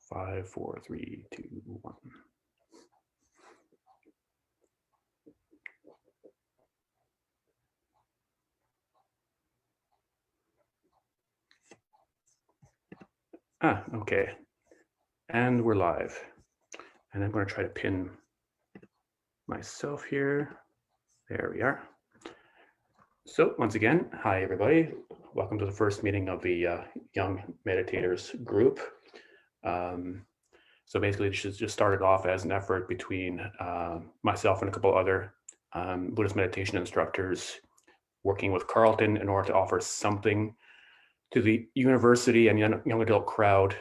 5, 4, 3, 2, 1. Okay. And we're live. And I'm going to try to pin myself here. There we are. So once again, hi everybody. Welcome to the first meeting of the Young Meditators group. So basically, this just started off as an effort between myself and a couple other Buddhist meditation instructors working with Carlton in order to offer something to the university and young adult crowd,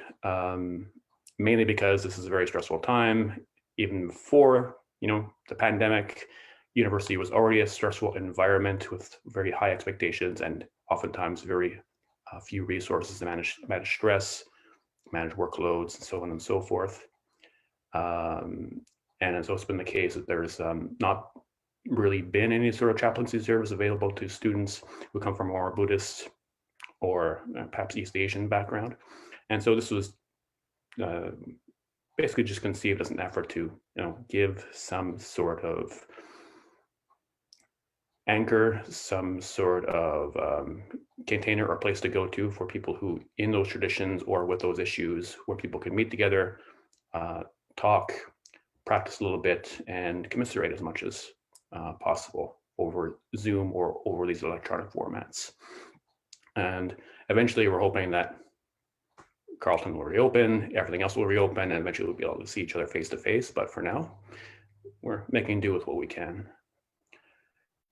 mainly because this is a very stressful time. Even before, the pandemic, university was already a stressful environment with very high expectations and oftentimes very few resources to manage stress, manage workloads, and so on and so forth. And it's also been the case that there's not really been any sort of chaplaincy service available to students who come from more Buddhist or perhaps East Asian background. And so this was basically just conceived as an effort to give some sort of anchor, some sort of container or place to go to for people who in those traditions or with those issues where people can meet together, talk, practice a little bit, and commiserate as much as possible over Zoom or over these electronic formats. And eventually we're hoping that Carlton will reopen, everything else will reopen, and eventually we'll be able to see each other face to face. But for now, we're making do with what we can.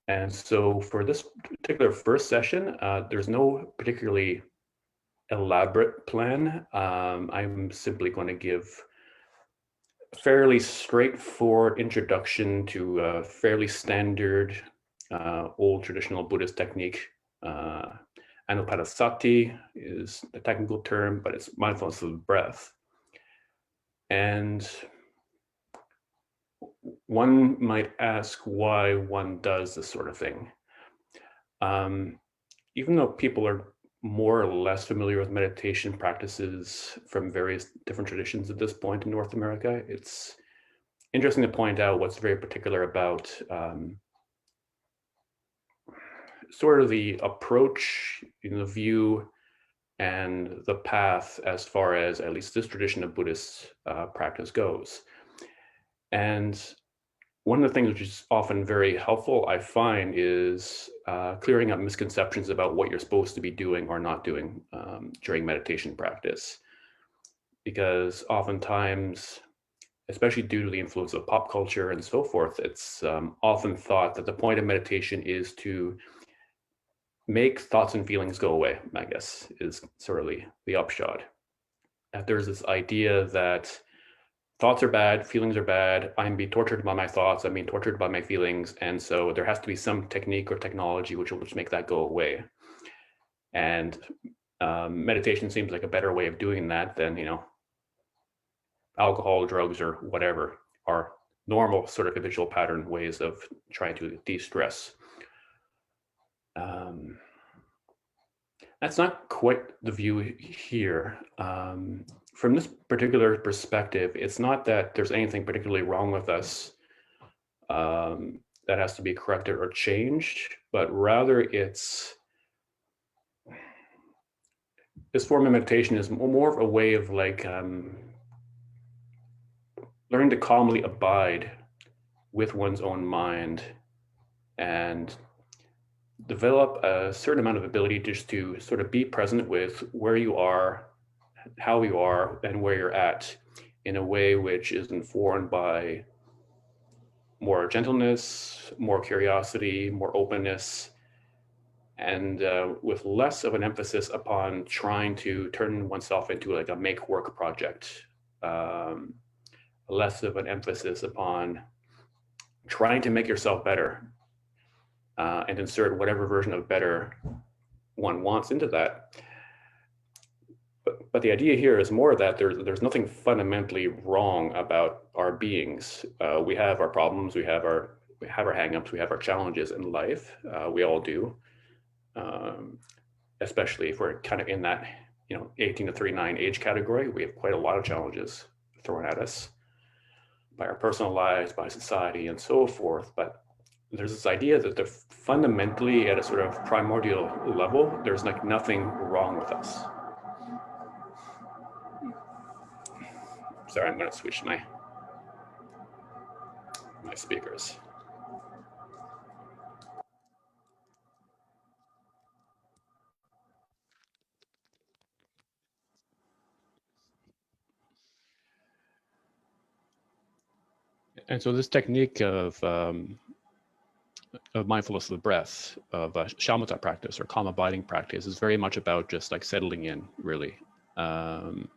And so for this particular first session, there's no particularly elaborate plan. I'm simply going to give a fairly straightforward introduction to a fairly standard old traditional Buddhist technique. Anapanasati is the technical term, but it's mindfulness of the breath. And one might ask why one does this sort of thing. Even though people are more or less familiar with meditation practices from various different traditions at this point in North America, it's interesting to point out what's very particular about sort of the approach, the view, and the path as far as at least this tradition of Buddhist practice goes. And one of the things which is often very helpful, I find, is clearing up misconceptions about what you're supposed to be doing or not doing during meditation practice. Because oftentimes, especially due to the influence of pop culture and so forth, it's often thought that the point of meditation is to make thoughts and feelings go away, I guess, is sort of the upshot. That there's this idea that thoughts are bad, feelings are bad, I'm being tortured by my thoughts, I'm being tortured by my feelings, and so there has to be some technique or technology which will just make that go away. And meditation seems like a better way of doing that than, alcohol, drugs, or whatever are normal sort of habitual pattern ways of trying to de-stress. That's not quite the view here. From this particular perspective, it's not that there's anything particularly wrong with us that has to be corrected or changed, but rather it's this form of meditation is more of a way of learning to calmly abide with one's own mind and develop a certain amount of ability just to sort of be present with where you are, how you are, and where you're at in a way which is informed by more gentleness, more curiosity, more openness, and with less of an emphasis upon trying to turn oneself into like a make work project, less of an emphasis upon trying to make yourself better and insert whatever version of better one wants into that. But the idea here is more that there's nothing fundamentally wrong about our beings. We have our problems, we have our hangups, we have our challenges in life. We all do. especially if we're kind of in that 18 to 39 age category. We have quite a lot of challenges thrown at us by our personal lives, by society, and so forth. But there's this idea that they're fundamentally at a sort of primordial level, there's like nothing wrong with us. Sorry, I'm going to switch my speakers. And so this technique of mindfulness of the breath, of shamatha practice or calm abiding practice, is very much about just like settling in, really. And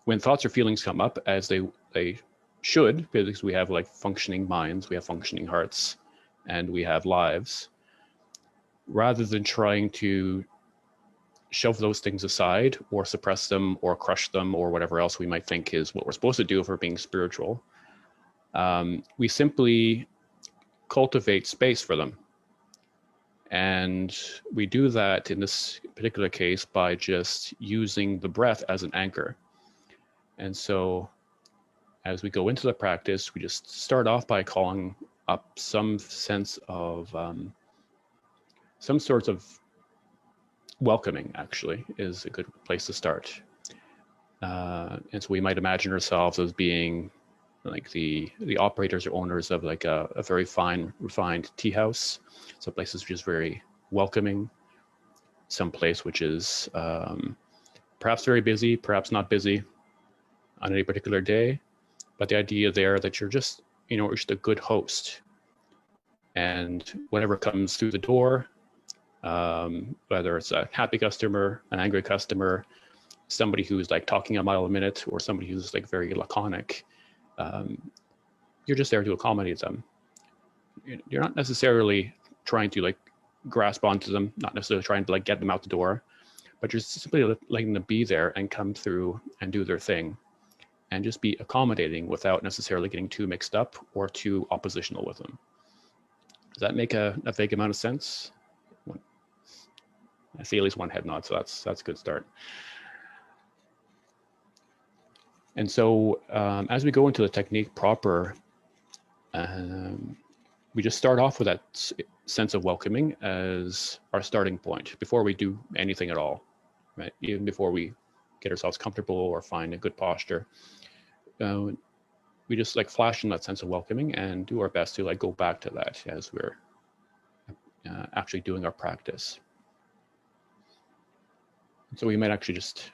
when thoughts or feelings come up, as they should, because we have like functioning minds, we have functioning hearts, and we have lives, rather than trying to shove those things aside or suppress them or crush them or whatever else we might think is what we're supposed to do if we're being spiritual, we simply cultivate space for them. And we do that in this particular case by just using the breath as an anchor. And so as we go into the practice, we just start off by calling up some sense of some sorts of welcoming, actually, is a good place to start. And so we might imagine ourselves as being like the operators or owners of like a very fine, refined tea house. Some places which is very welcoming, some place which is perhaps very busy, perhaps not busy on any particular day. But the idea there that you're just, just a good host. And whatever comes through the door, whether it's a happy customer, an angry customer, somebody who's like talking a mile a minute, or somebody who's like very laconic, you're just there to accommodate them. You're not necessarily trying to like grasp onto them, not necessarily trying to like get them out the door, but you're simply letting them be there and come through and do their thing, and just be accommodating without necessarily getting too mixed up or too oppositional with them. Does that make a vague amount of sense? I see at least one head nod, so that's a good start. And so as we go into the technique proper, we just start off with that sense of welcoming as our starting point before we do anything at all, right? Even before we get ourselves comfortable or find a good posture, we just like flash in that sense of welcoming and do our best to like go back to that as we're actually doing our practice. So we might actually just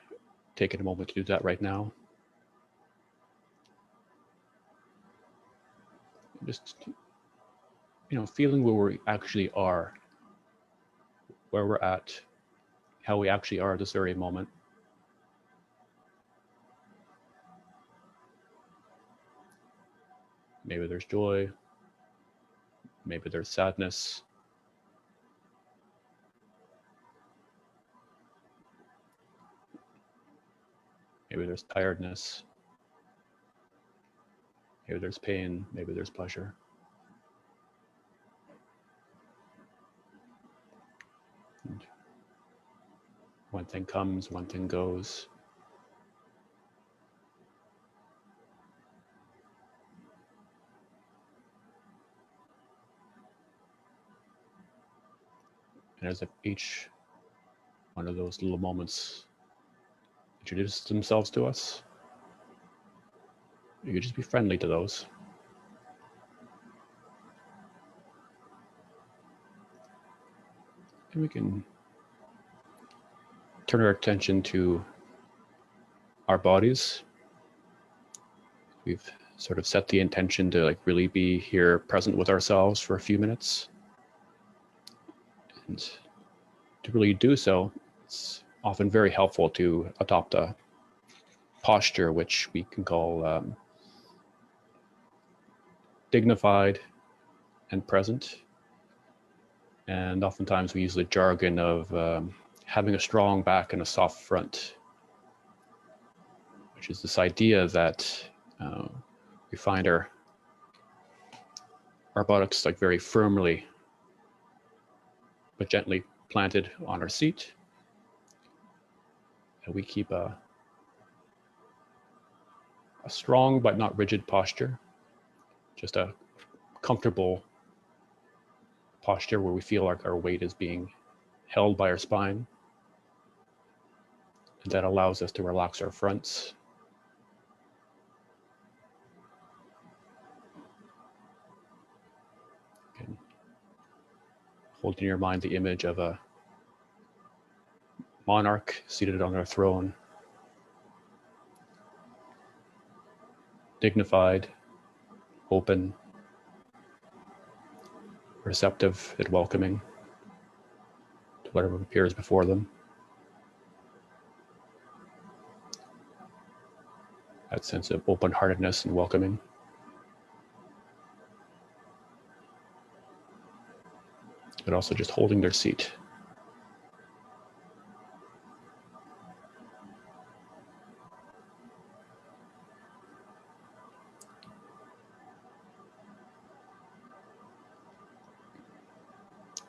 take a moment to do that right now. Just, feeling where we actually are, where we're at, how we actually are at this very moment. Maybe there's joy, maybe there's sadness, maybe there's tiredness, maybe there's pain, maybe there's pleasure. And one thing comes, one thing goes. And as if each one of those little moments introduces themselves to us, you could just be friendly to those. And we can turn our attention to our bodies. We've sort of set the intention to like really be here present with ourselves for a few minutes. And to really do so, it's often very helpful to adopt a posture which we can call dignified and present. And oftentimes we use the jargon of having a strong back and a soft front, which is this idea that we find our buttocks like very firmly but gently planted on our seat. And we keep a strong but not rigid posture, just a comfortable posture where we feel like our weight is being held by our spine. And that allows us to relax our fronts. And hold in your mind the image of a monarch seated on their throne, dignified, open, receptive, and welcoming to whatever appears before them. That sense of open-heartedness and welcoming. But also just holding their seat.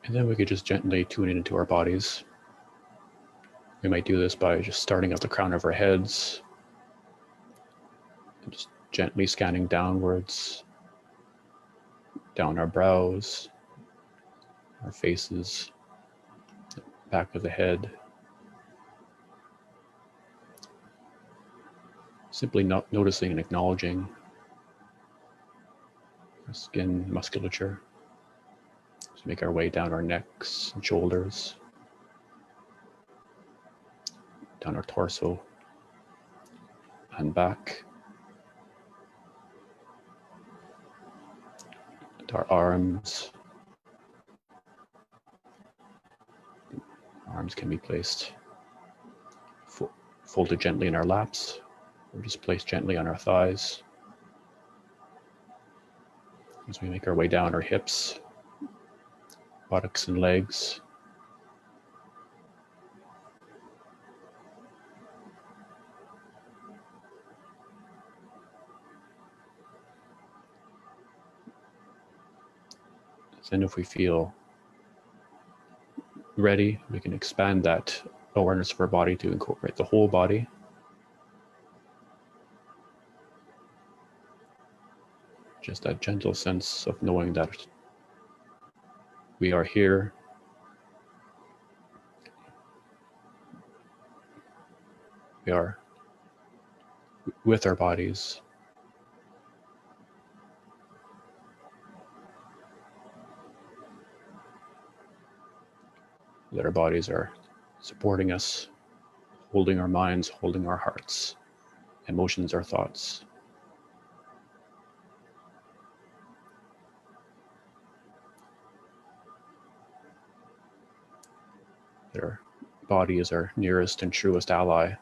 And then we could just gently tune into our bodies. We might do this by just starting at the crown of our heads, and just gently scanning downwards, down our brows, our faces, back of the head. Simply noticing and acknowledging our skin, musculature. Just make our way down our necks and shoulders, down our torso and back, to our arms. Arms can be placed folded gently in our laps, or just placed gently on our thighs. As we make our way down our hips, buttocks and legs. Then if we feel ready, we can expand that awareness of our body to incorporate the whole body. Just that gentle sense of knowing that we are here. We are with our bodies. That our bodies are supporting us, holding our minds, holding our hearts, emotions, our thoughts. That our body is our nearest and truest ally.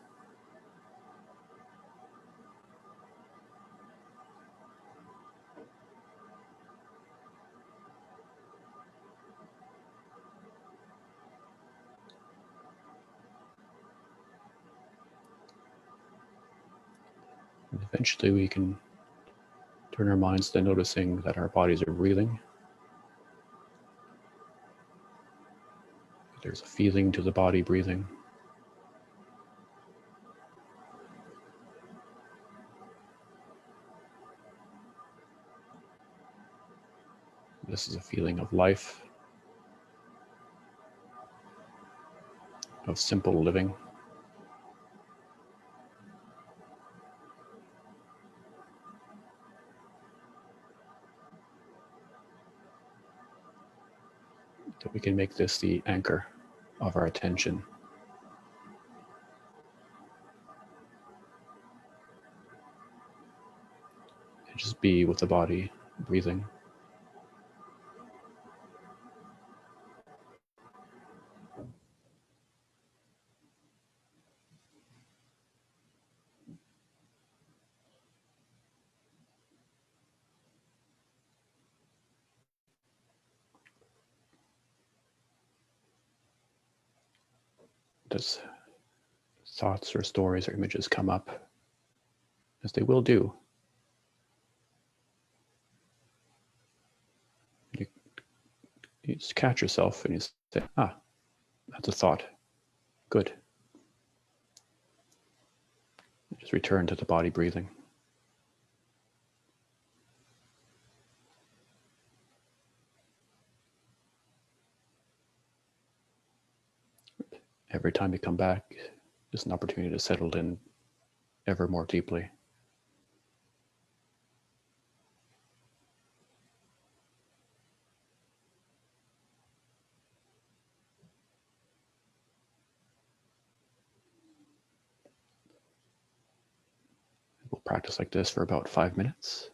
And eventually we can turn our minds to noticing that our bodies are breathing. There's a feeling to the body breathing. This is a feeling of life, of simple living. That we can make this the anchor of our attention. And just be with the body breathing. Does thoughts or stories or images come up, as they will do. You just catch yourself and you say, That's a thought. Good. Just return to the body breathing. Every time you come back, it's an opportunity to settle in ever more deeply. We'll practice like this for about 5 minutes.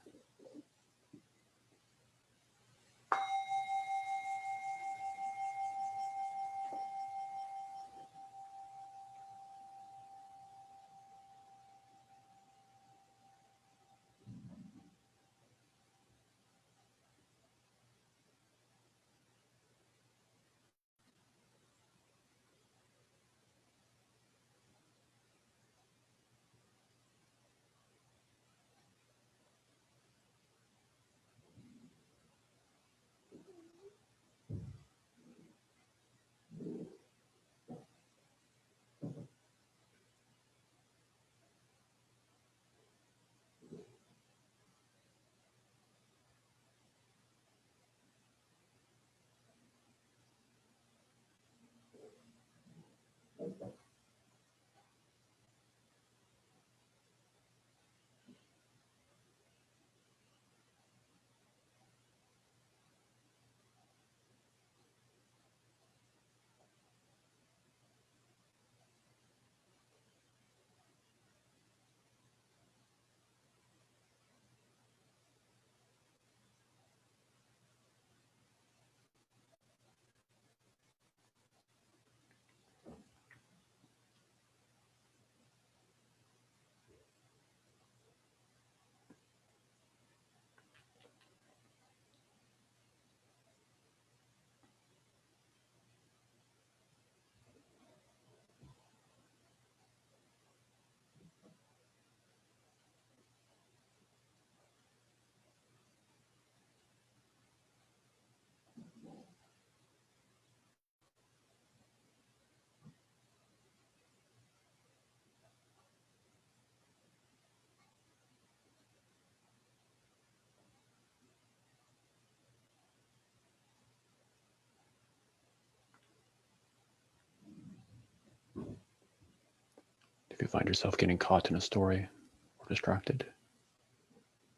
If you find yourself getting caught in a story or distracted,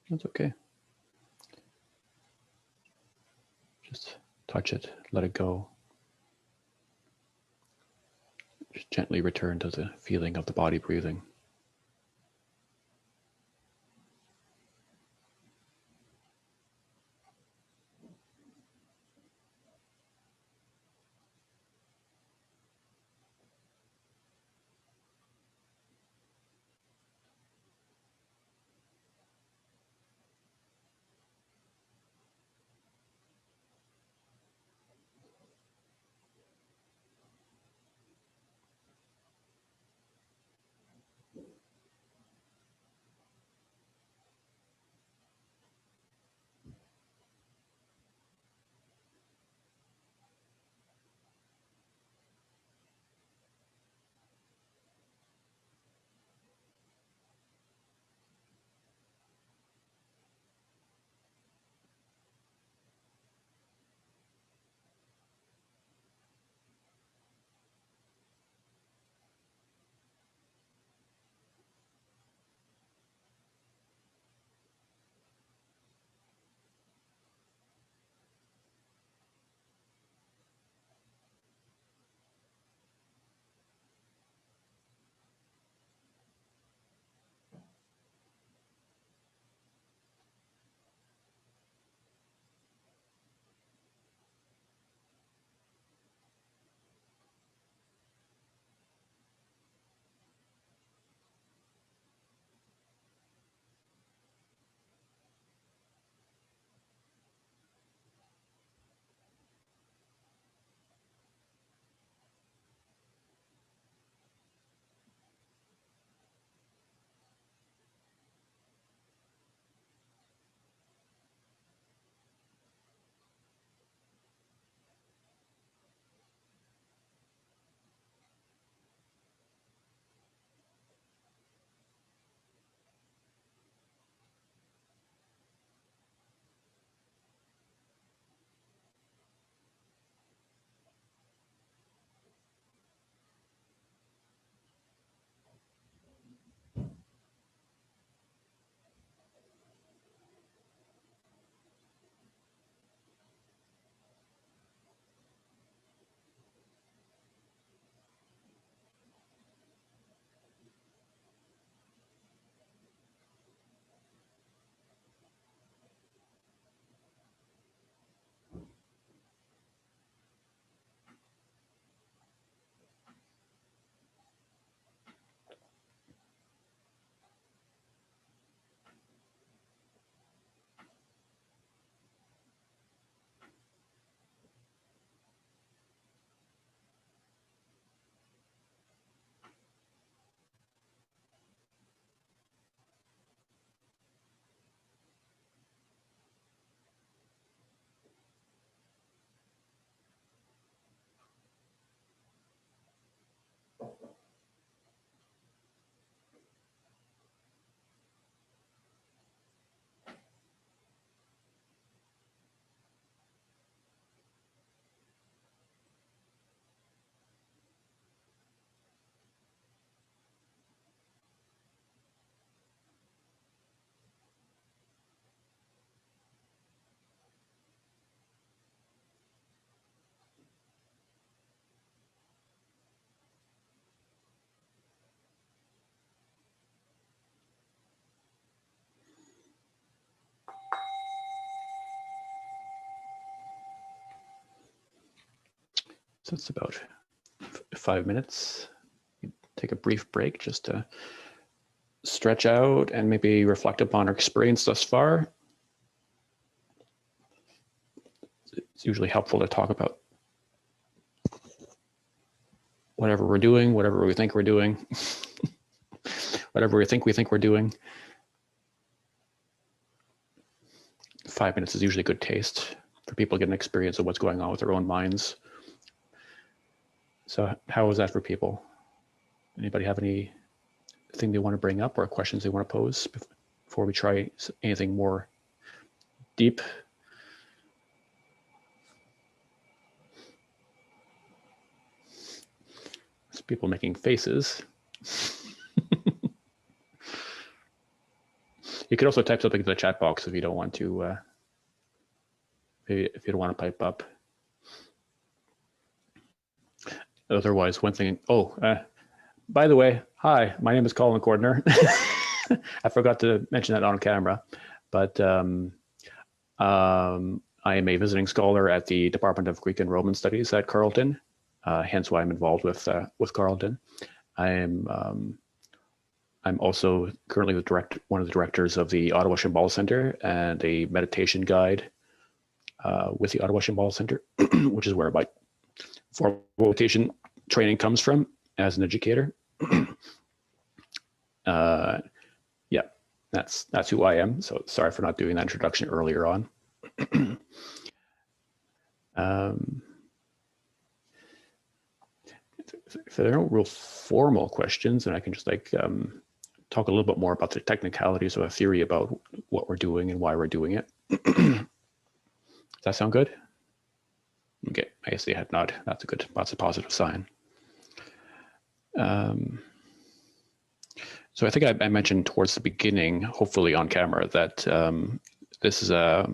that's okay. Just touch it, let it go. Just gently return to the feeling of the body breathing. So it's about 5 minutes. Take a brief break just to stretch out and maybe reflect upon our experience thus far. It's usually helpful to talk about whatever we're doing, whatever we think we're doing, whatever we think we're doing. 5 minutes is usually good taste for people to get an experience of what's going on with their own minds. So how was that for people? Anybody have anything they want to bring up or questions they want to pose before we try anything more deep? There's people making faces. You could also type something in the chat box if you don't want to, if you don't want to pipe up. Otherwise, one thing, by the way, hi, my name is Colin Cordner. I forgot to mention that on camera, but I am a visiting scholar at the Department of Greek and Roman Studies at Carleton, hence why I'm involved with Carleton. I'm also currently one of the directors of the Ottawa Shambhala Center and a meditation guide with the Ottawa Shambhala Center, which is where my formal meditation training comes from as an educator. Yeah, that's who I am. So sorry for not doing that introduction earlier on. If there are no real formal questions, then I can just talk a little bit more about the technicalities of a theory about what we're doing and why we're doing it. Does that sound good? Okay, I guess they had not. That's a positive sign. So I think I mentioned towards the beginning, hopefully on camera, that this is a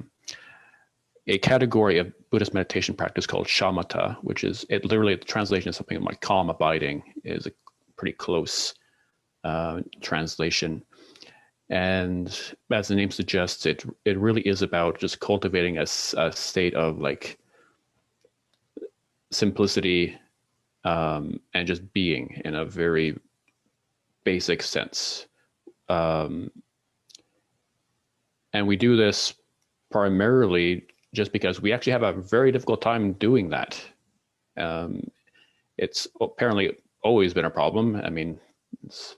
category of Buddhist meditation practice called Shamatha, which is literally the translation is something like calm abiding, is a pretty close translation. And as the name suggests, it really is about just cultivating a state of like simplicity and just being in a very basic sense. And we do this primarily just because we actually have a very difficult time doing that. It's apparently always been a problem. I mean, it's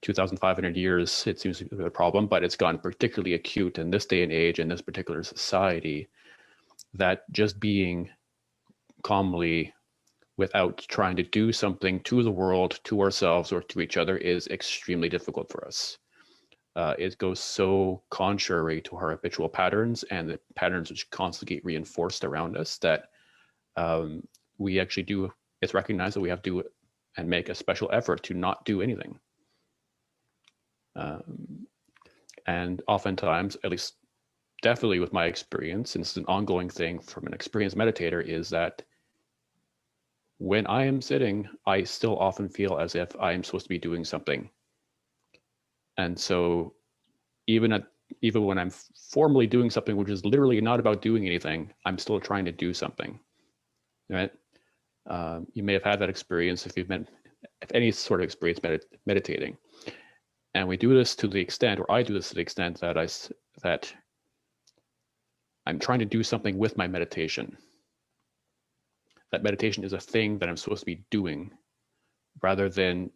2,500 years, it seems to be a problem, but it's gotten particularly acute in this day and age, in this particular society, that just being calmly without trying to do something to the world, to ourselves, or to each other is extremely difficult for us. It goes so contrary to our habitual patterns and the patterns which constantly get reinforced around us that we actually do, it's recognized that we have to do and make a special effort to not do anything. And oftentimes, at least definitely with my experience, and this is an ongoing thing from an experienced meditator, is that when I am sitting, I still often feel as if I am supposed to be doing something. And so even when I'm formally doing something, which is literally not about doing anything, I'm still trying to do something, right? You may have had that experience if any sort of experience meditating. And we do this to the extent, or I do this to the extent that I'm trying to do something with my meditation. That meditation is a thing that I'm supposed to be doing, rather than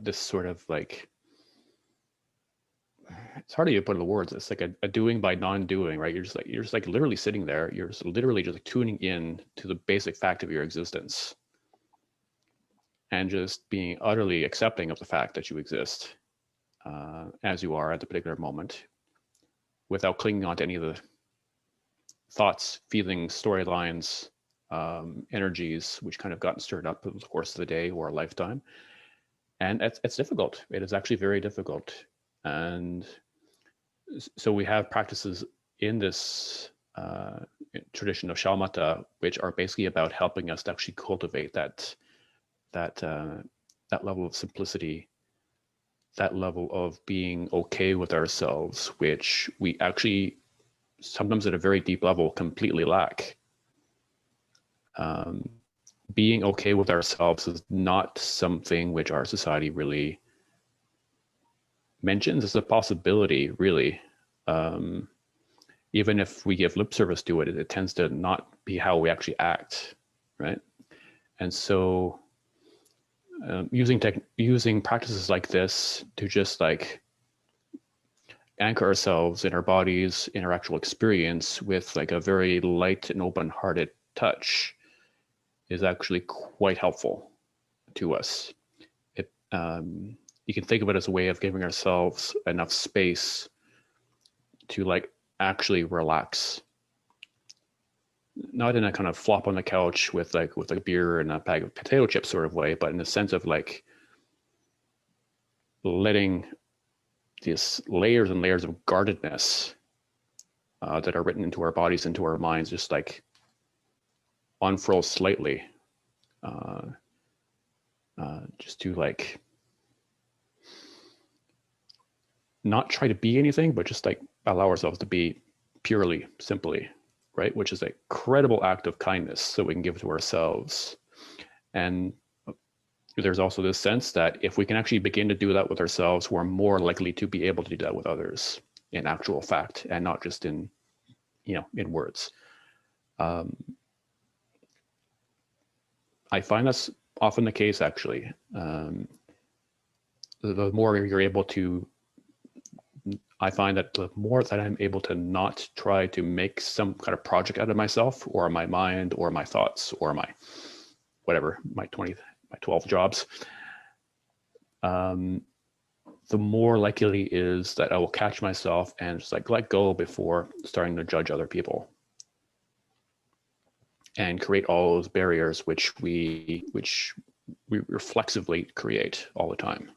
this sort of like, it's hard to put into words. It's like a doing by non-doing, right? You're just like literally sitting there. You're just literally just like tuning in to the basic fact of your existence, and just being utterly accepting of the fact that you exist as you are at the particular moment, without clinging on to any of the thoughts, feelings, storylines, energies which kind of gotten stirred up over the course of the day or a lifetime. And it's difficult. It is actually very difficult. And so we have practices in this tradition of Shamatha, which are basically about helping us to actually cultivate that level of simplicity, that level of being okay with ourselves, which we actually sometimes at a very deep level completely lack. being okay with ourselves is not something which our society really mentions. It's a possibility, really. Even if we give lip service to it, it tends to not be how we actually act, right? And so using practices like this to just like anchor ourselves in our bodies, in our actual experience with like a very light and open-hearted touch is actually quite helpful to us. You can think of it as a way of giving ourselves enough space to like actually relax, not in a kind of flop on the couch with a beer and a bag of potato chips sort of way, but in the sense of like letting these layers and layers of guardedness that are written into our bodies, into our minds, just like unfurl slightly, just to like not try to be anything, but just like allow ourselves to be purely, simply, right? Which is a credible act of kindness that we can give to ourselves. And there's also this sense that if we can actually begin to do that with ourselves, we're more likely to be able to do that with others in actual fact, and not just in, in words. I find that's often the case, actually. The more you're able to, I find that the more that I'm able to not try to make some kind of project out of myself or my mind or my thoughts or my whatever, my 12 jobs, the more likely is that I will catch myself and just like let go before starting to judge other people and create all those barriers which we reflexively create all the time.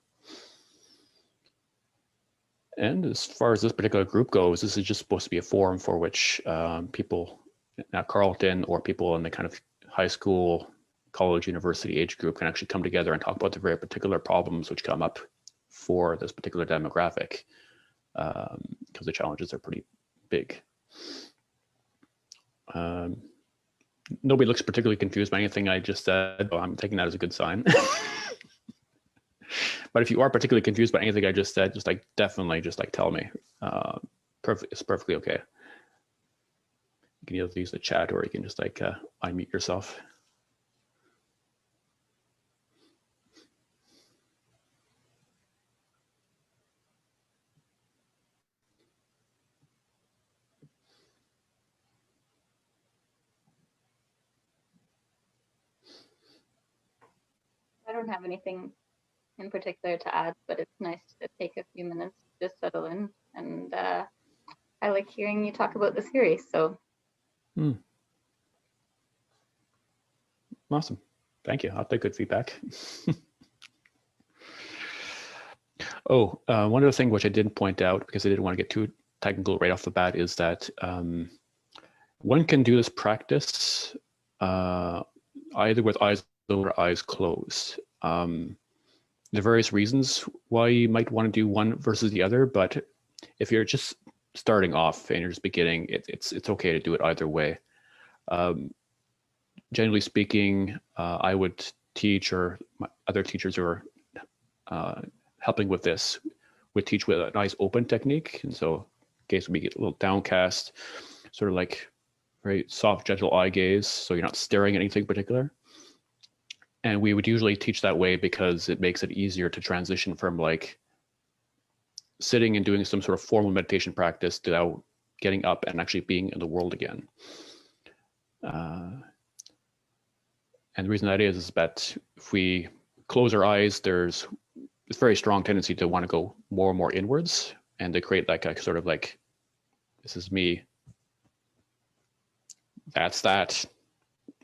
And as far as this particular group goes, this is just supposed to be a forum for which people at Carleton or people in the kind of high school, college, university age group can actually come together and talk about the very particular problems which come up for this particular demographic, because the challenges are pretty big. Nobody looks particularly confused by anything I just said. So I'm taking that as a good sign. But if you are particularly confused by anything I just said, just like definitely just like tell me. It's perfectly okay. You can either use the chat or you can just like unmute yourself. I don't have anything in particular to add, but it's nice to take a few minutes to just settle in. And I like hearing you talk about the series. So, Awesome. Thank you. I'll take good feedback. Oh, one other thing which I didn't point out because I didn't want to get too technical right off the bat is that one can do this practice either with eyes open or eyes closed. There are various reasons why you might want to do one versus the other, but if you're just starting off and you're just beginning, it's okay to do it either way. Generally speaking, I would teach, or my other teachers who are helping with this would teach with an eyes open technique. And so gaze would be a little downcast, sort of like very soft, gentle eye gaze. So you're not staring at anything particular. And we would usually teach that way because it makes it easier to transition from like sitting and doing some sort of formal meditation practice to getting up and actually being in the world again. And the reason that is that if we close our eyes, there's this very strong tendency to want to go more and more inwards and to create like a sort of like, this is me, that's that,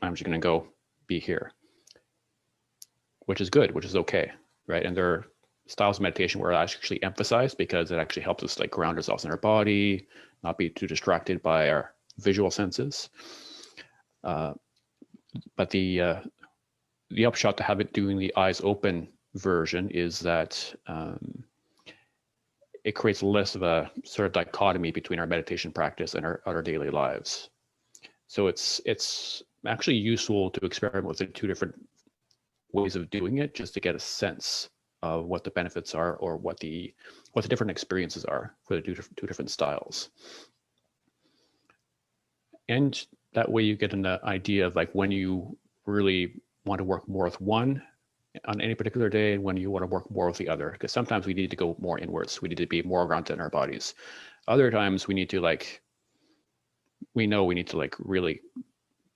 I'm just going to go be here, which is good, which is okay, right? And there are styles of meditation where I actually emphasize because it actually helps us like ground ourselves in our body, not be too distracted by our visual senses. But the upshot to have it doing the eyes open version is that it creates less of a sort of dichotomy between our meditation practice and our daily lives. So it's actually useful to experiment with the two different ways of doing it, just to get a sense of what the benefits are, or what the different experiences are for the two different styles. And that way you get an idea of like when you really want to work more with one on any particular day, and when you want to work more with the other. Because sometimes we need to go more inwards. We need to be more grounded in our bodies. Other times we need to we need to really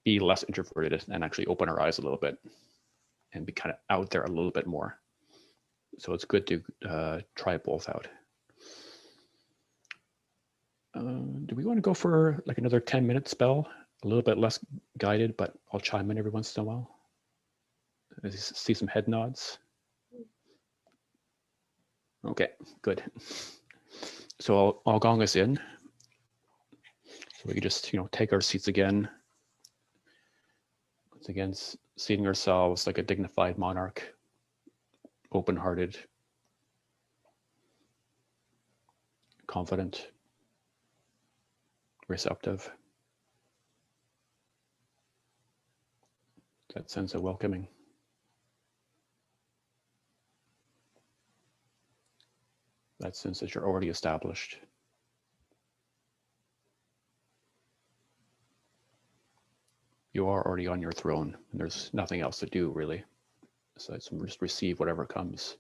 be less introverted and actually open our eyes a little bit and be kind of out there a little bit more. So it's good to try both out. Do we want to go for like another 10-minute spell? A little bit less guided, but I'll chime in every once in a while. I see some head nods. Okay, good. So I'll gong us in. So we can just, take our seats again. Once again, seating ourselves like a dignified monarch, open-hearted, confident, receptive. That sense of welcoming. That sense that you're already established. You are already on your throne, and there's nothing else to do, really, besides just receive whatever comes.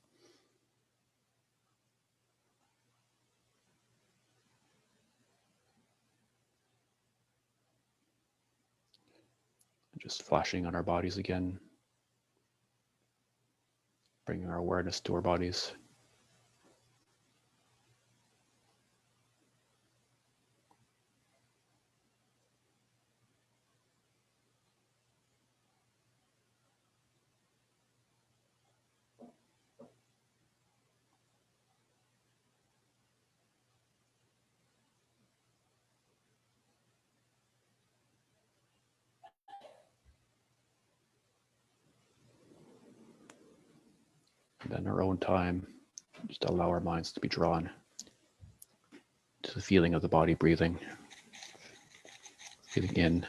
Just flashing on our bodies again, bringing our awareness to our bodies. And then our own time, just allow our minds to be drawn to the feeling of the body breathing. Breathing in,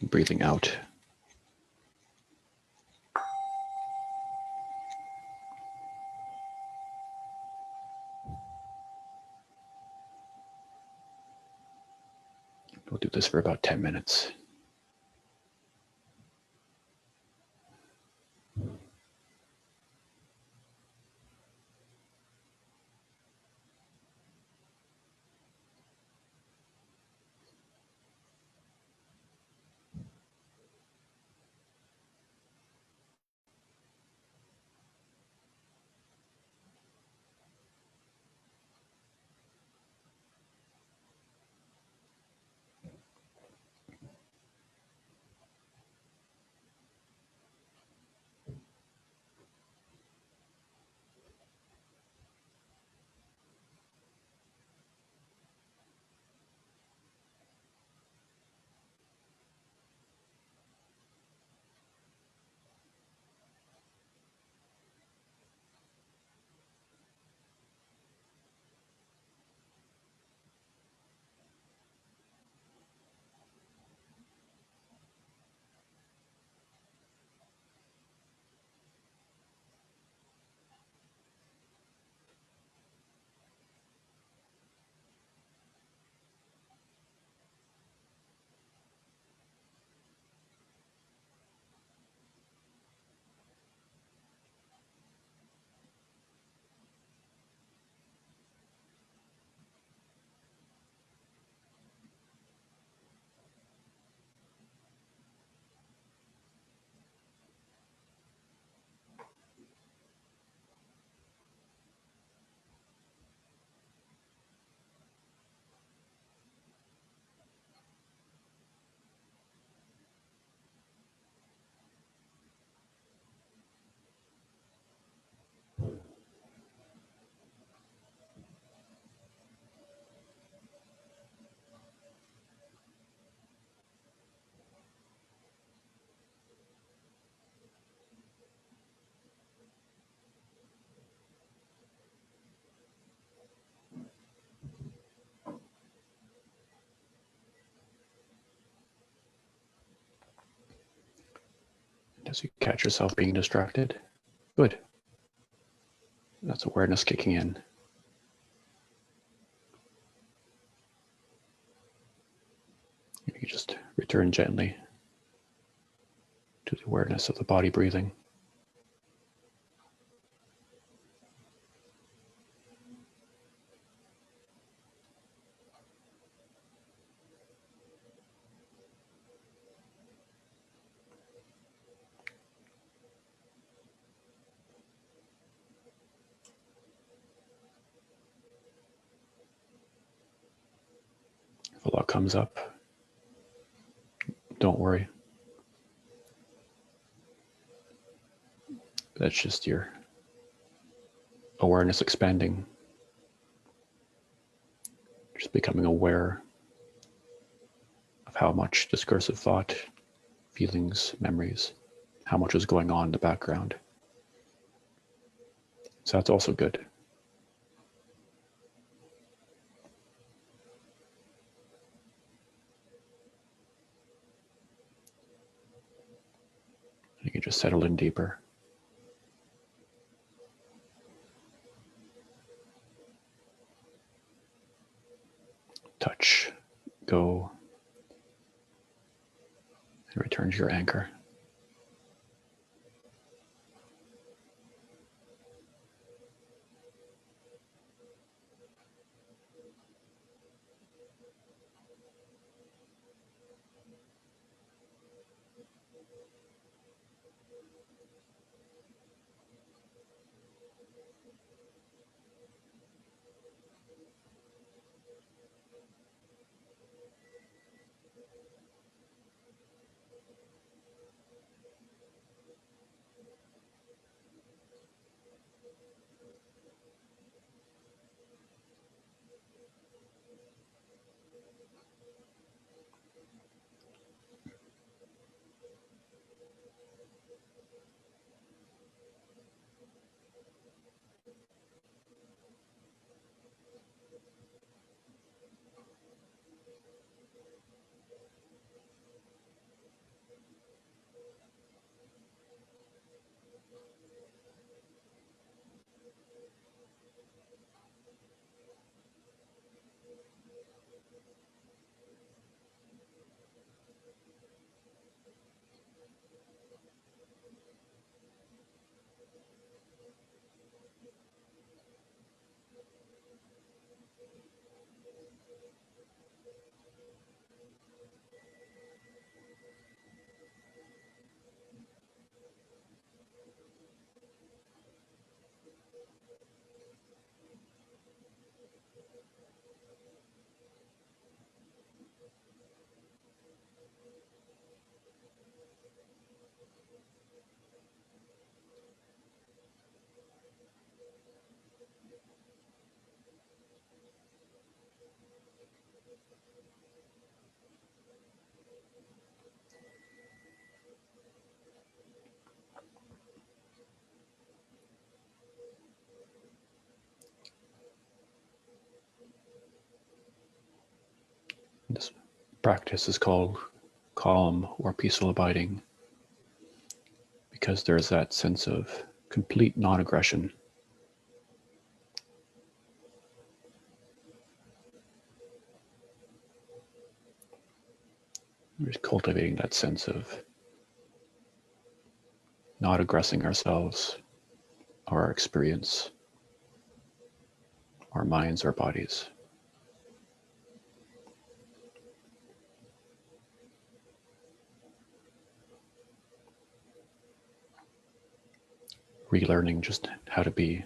breathing out. We'll do this for about 10 minutes. As you catch yourself being distracted, good. That's awareness kicking in. You just return gently to the awareness of the body breathing. If a lot comes up, don't worry. That's just your awareness expanding. Just becoming aware of how much discursive thought, feelings, memories, how much is going on in the background. So that's also good. You can just settle in deeper. Touch, go, and return to your anchor. This practice is called calm or peaceful abiding because there's that sense of complete non-aggression. We're just cultivating that sense of not aggressing ourselves or our experience, our minds, our bodies. Relearning just how to be.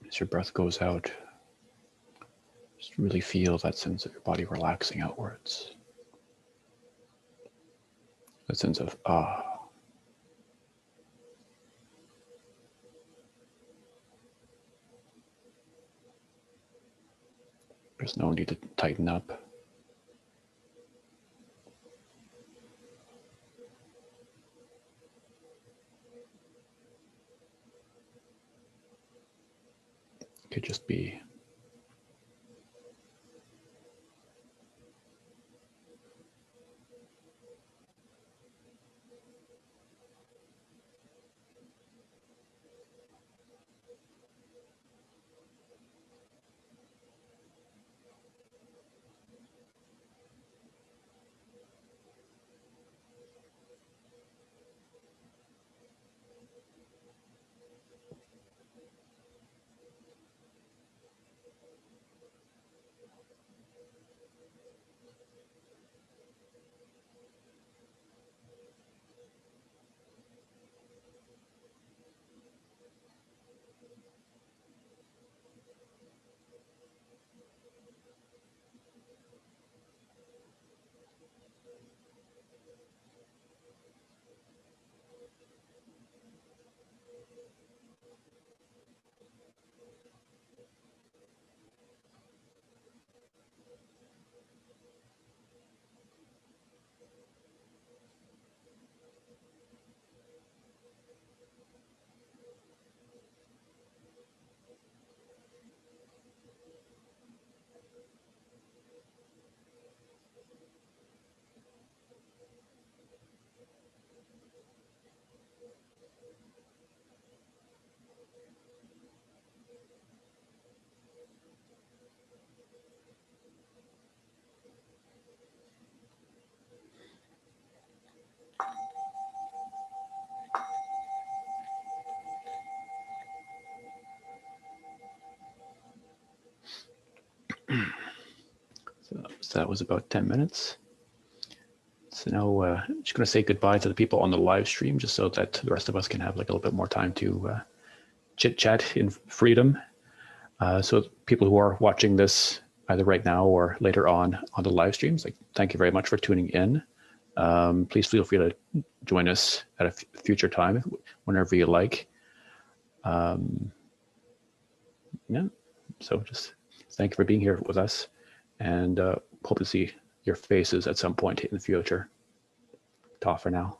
As your breath goes out, just really feel that sense of your body relaxing outwards. That sense of ah. There's no need to tighten up. It could just be. So that was about 10 minutes. So now I'm just going to say goodbye to the people on the live stream, just so that the rest of us can have like a little bit more time to chit chat in freedom. So people who are watching this either right now or later on the live streams, like, thank you very much for tuning in. Please feel free to join us at a future time, whenever you like. Yeah, so just thank you for being here with us, and hope to see your faces at some point in the future. Ta for now.